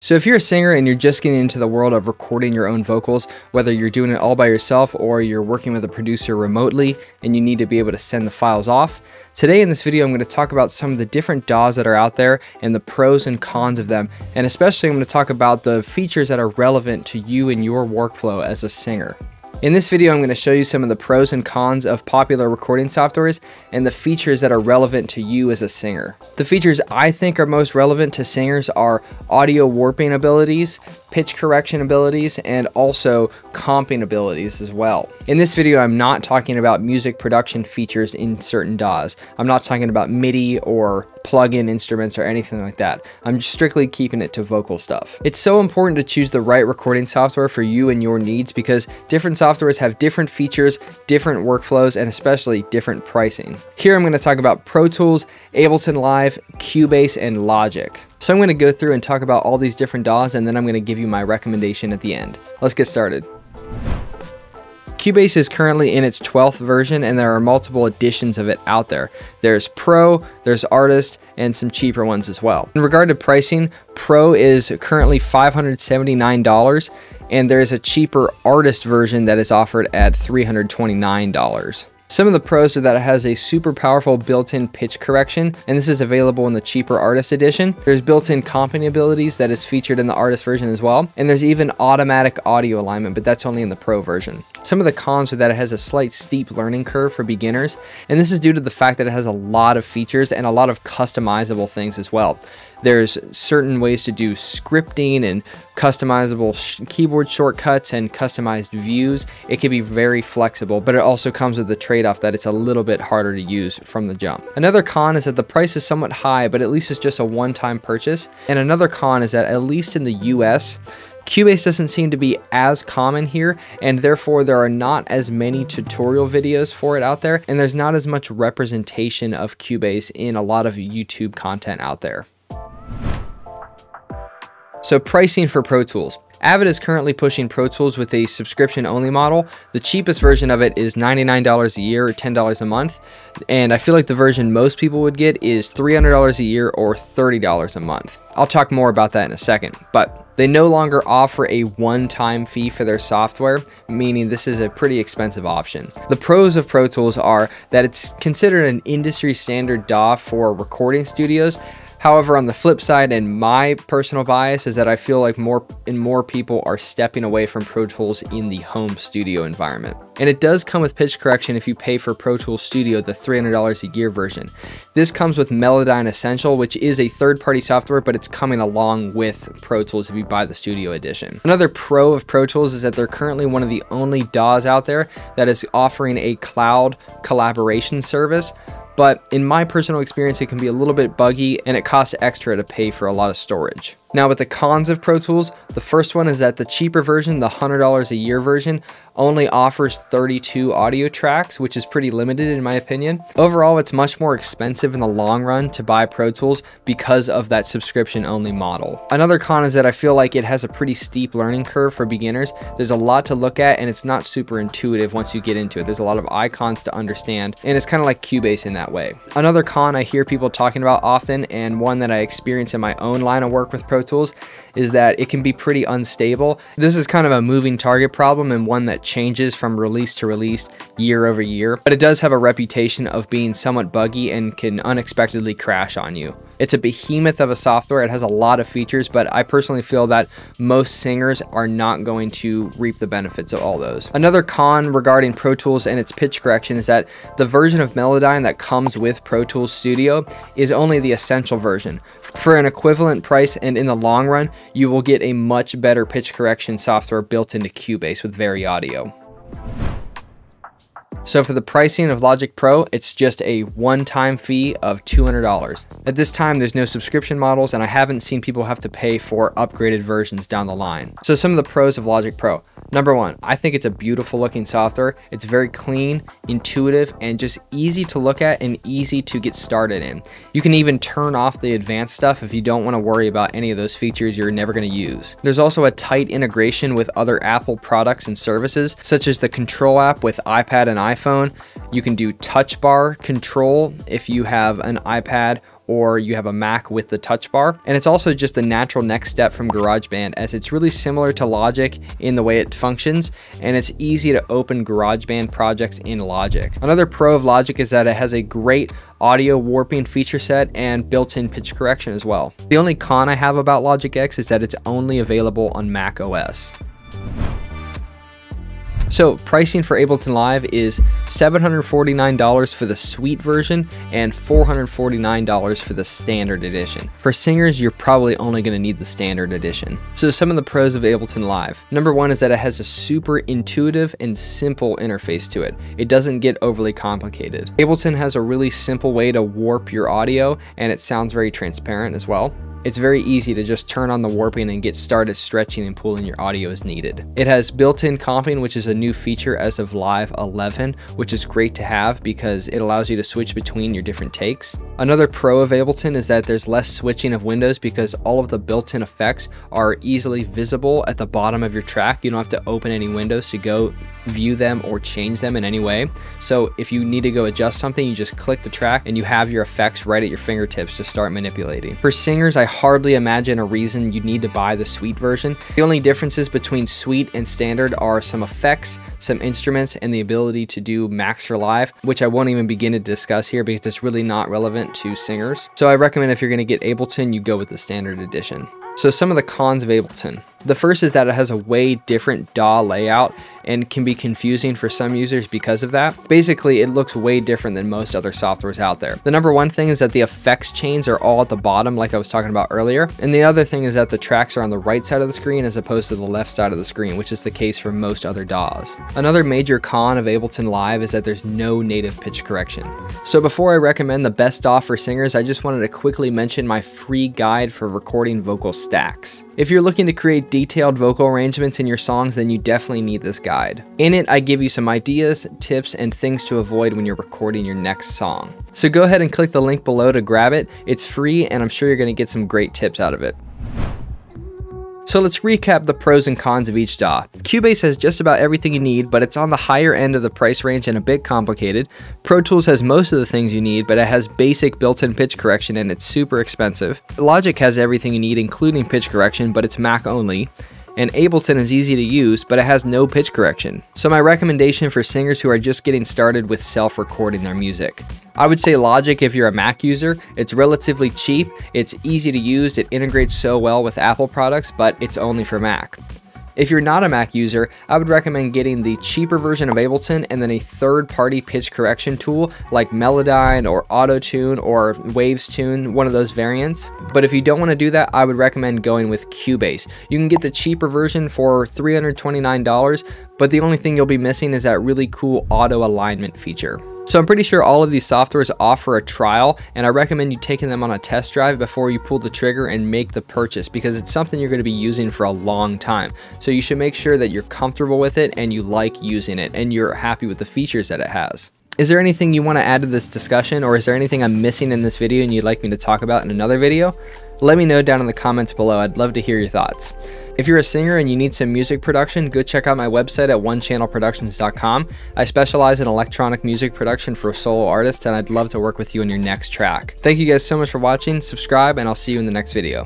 So if you're a singer and you're just getting into the world of recording your own vocals, whether you're doing it all by yourself or you're working with a producer remotely and you need to be able to send the files off, today in this video I'm going to talk about some of the different DAWs that are out there and the pros and cons of them, and especially I'm going to talk about the features that are relevant to you and your workflow as a singer. In this video, I'm going to show you some of the pros and cons of popular recording softwares and the features that are relevant to you as a singer. The features I think are most relevant to singers are audio warping abilities, pitch correction abilities, and also comping abilities as well. In this video, I'm not talking about music production features in certain DAWs. I'm not talking about MIDI or plug-in instruments or anything like that. I'm just strictly keeping it to vocal stuff. It's so important to choose the right recording software for you and your needs because different softwares have different features, different workflows, and especially different pricing. Here I'm going to talk about Pro Tools, Ableton Live, Cubase, and Logic. So I'm going to go through and talk about all these different DAWs, and then I'm going to give you my recommendation at the end. Let's get started. Cubase is currently in its 12th version, and there are multiple editions of it out there. There's Pro, there's Artist, and some cheaper ones as well. In regard to pricing, Pro is currently $579, and there is a cheaper Artist version that is offered at $329. Some of the pros are that it has a super powerful built-in pitch correction, and this is available in the cheaper Artist edition. There's built-in comping abilities that is featured in the Artist version as well, and there's even automatic audio alignment, but that's only in the Pro version. Some of the cons are that it has a slight steep learning curve for beginners, and this is due to the fact that it has a lot of features and a lot of customizable things as well. There's certain ways to do scripting and customizable keyboard shortcuts and customized views. It can be very flexible, but it also comes with the trade-off that it's a little bit harder to use from the jump. Another con is that the price is somewhat high, but at least it's just a one-time purchase. And another con is that at least in the US, Cubase doesn't seem to be as common here, and therefore there are not as many tutorial videos for it out there, and there's not as much representation of Cubase in a lot of YouTube content out there. So pricing for Pro Tools. Avid is currently pushing Pro Tools with a subscription-only model. The cheapest version of it is $99 a year or $10 a month, and I feel like the version most people would get is $300 a year or $30 a month. I'll talk more about that in a second, but they no longer offer a one-time fee for their software, meaning this is a pretty expensive option. The pros of Pro Tools are that it's considered an industry standard DAW for recording studios. However, on the flip side, and my personal bias is that I feel like more and more people are stepping away from Pro Tools in the home studio environment. And it does come with pitch correction if you pay for Pro Tools Studio, the $300 a year version. This comes with Melodyne Essential, which is a third-party software, but it's coming along with Pro Tools if you buy the Studio Edition. Another pro of Pro Tools is that they're currently one of the only DAWs out there that is offering a cloud collaboration service. But in my personal experience, it can be a little bit buggy and it costs extra to pay for a lot of storage. Now with the cons of Pro Tools, the first one is that the cheaper version, the $100 a year version, only offers 32 audio tracks, which is pretty limited in my opinion. Overall, it's much more expensive in the long run to buy Pro Tools because of that subscription only model. Another con is that I feel like it has a pretty steep learning curve for beginners. There's a lot to look at and it's not super intuitive once you get into it. There's a lot of icons to understand and it's kind of like Cubase in that way. Another con I hear people talking about often, and one that I experience in my own line of work with Pro Tools, is that it can be pretty unstable. This is kind of a moving target problem and one that changes from release to release year over year, but it does have a reputation of being somewhat buggy and can unexpectedly crash on you. It's a behemoth of a software. It has a lot of features, but I personally feel that most singers are not going to reap the benefits of all those. Another con regarding Pro Tools and its pitch correction is that the version of Melodyne that comes with Pro Tools Studio is only the essential version. For an equivalent price and in the long run, you will get a much better pitch correction software built into Cubase with Very Audio. So for the pricing of Logic Pro, it's just a one-time fee of $200. At this time, there's no subscription models, and I haven't seen people have to pay for upgraded versions down the line. So some of the pros of Logic Pro. Number one, I think it's a beautiful looking software. It's very clean, intuitive, and just easy to look at and easy to get started in. You can even turn off the advanced stuff if you don't want to worry about any of those features you're never going to use. There's also a tight integration with other Apple products and services, such as the Control app with iPad and iPhone. You can do touch bar control if you have an iPad or you have a Mac with the touch bar. And it's also just the natural next step from GarageBand, as it's really similar to Logic in the way it functions, and it's easy to open GarageBand projects in Logic. Another pro of Logic is that it has a great audio warping feature set and built-in pitch correction as well. The only con I have about Logic X is that it's only available on Mac OS. So pricing for Ableton Live is $749 for the Suite version and $449 for the Standard Edition. For singers, you're probably only going to need the Standard Edition. So some of the pros of Ableton Live. Number one is that it has a super intuitive and simple interface to it. It doesn't get overly complicated. Ableton has a really simple way to warp your audio, and it sounds very transparent as well. It's very easy to just turn on the warping and get started stretching and pulling your audio as needed. It has built-in comping, which is a new feature as of Live 11, which is great to have because it allows you to switch between your different takes. Another pro of Ableton is that there's less switching of windows because all of the built-in effects are easily visible at the bottom of your track. You don't have to open any windows to go view them or change them in any way. So if you need to go adjust something, you just click the track and you have your effects right at your fingertips to start manipulating. For singers, I hardly imagine a reason you need to buy the Suite version. The only differences between Suite and Standard are some effects, some instruments, and the ability to do Max for Live, which I won't even begin to discuss here because it's really not relevant to singers. So I recommend if you're going to get Ableton, you go with the Standard Edition. So some of the cons of Ableton. The first is that it has a way different DAW layout and can be confusing for some users because of that. Basically, it looks way different than most other softwares out there. The number one thing is that the effects chains are all at the bottom, like I was talking about earlier. And the other thing is that the tracks are on the right side of the screen as opposed to the left side of the screen, which is the case for most other DAWs. Another major con of Ableton Live is that there's no native pitch correction. So before I recommend the best DAW for singers, I just wanted to quickly mention my free guide for recording vocal stacks. If you're looking to create detailed vocal arrangements in your songs, then you definitely need this guide. In it, I give you some ideas, tips, and things to avoid when you're recording your next song. So go ahead and click the link below to grab it. It's free, and I'm sure you're going to get some great tips out of it. So let's recap the pros and cons of each DAW. Cubase has just about everything you need, but it's on the higher end of the price range and a bit complicated. Pro Tools has most of the things you need, but it has basic built-in pitch correction and it's super expensive. Logic has everything you need, including pitch correction, but it's Mac only. And Ableton is easy to use, but it has no pitch correction. So my recommendation for singers who are just getting started with self-recording their music. I would say Logic if you're a Mac user. It's relatively cheap, it's easy to use, it integrates so well with Apple products, but it's only for Mac. If you're not a Mac user, I would recommend getting the cheaper version of Ableton and then a third-party pitch correction tool like Melodyne or Auto-Tune or Waves Tune, one of those variants. But if you don't want to do that, I would recommend going with Cubase. You can get the cheaper version for $329, but the only thing you'll be missing is that really cool auto alignment feature. So I'm pretty sure all of these softwares offer a trial, and I recommend you taking them on a test drive before you pull the trigger and make the purchase because it's something you're going to be using for a long time. So you should make sure that you're comfortable with it and you like using it and you're happy with the features that it has. Is there anything you want to add to this discussion, or is there anything I'm missing in this video and you'd like me to talk about in another video? Let me know down in the comments below. I'd love to hear your thoughts. If you're a singer and you need some music production, go check out my website at onechannelproductions.com. I specialize in electronic music production for solo artists, and I'd love to work with you on your next track. Thank you guys so much for watching. Subscribe, and I'll see you in the next video.